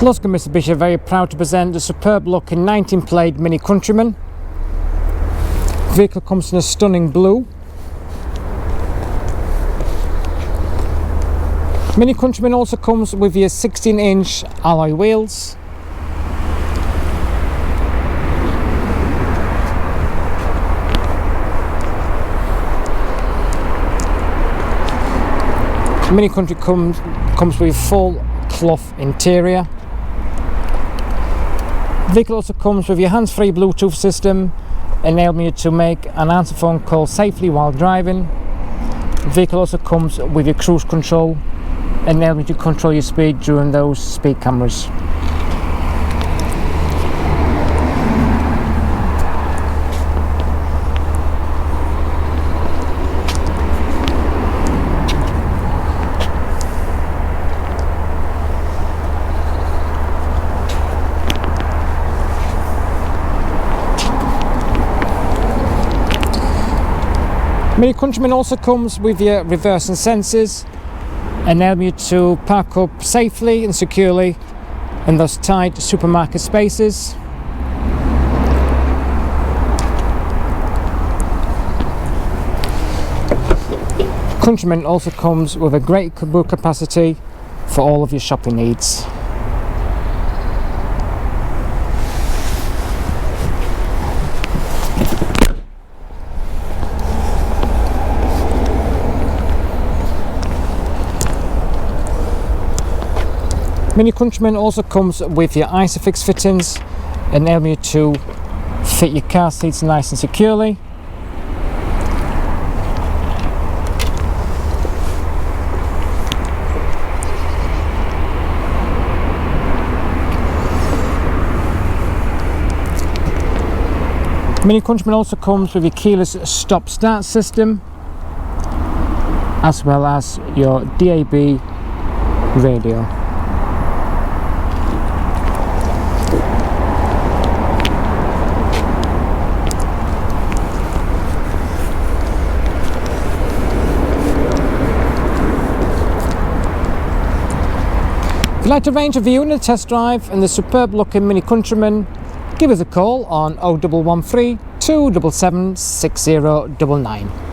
Luscombe Mitsubishi are very proud to present the superb looking 19-plate Mini Countryman. The vehicle comes in a stunning blue. Mini Countryman also comes with your 16-inch alloy wheels. Mini Country comes with a full cloth interior. The vehicle also comes with your hands-free Bluetooth system, enabling you to make an answer phone call safely while driving. The vehicle also comes with your cruise control, enabling you to control your speed during those speed cameras. Mini Countryman also comes with your reversing sensors, enabling you to park up safely and securely in those tight supermarket spaces. Countryman also comes with a great boot capacity for all of your shopping needs. Mini Countryman also comes with your ISOFIX fittings, enabling you to fit your car seats nice and securely. Mini Countryman also comes with your keyless stop-start system, as well as your DAB radio. If you'd like to arrange a viewing and a test drive in the superb looking Mini Countryman, give us a call on 0113 277 6099.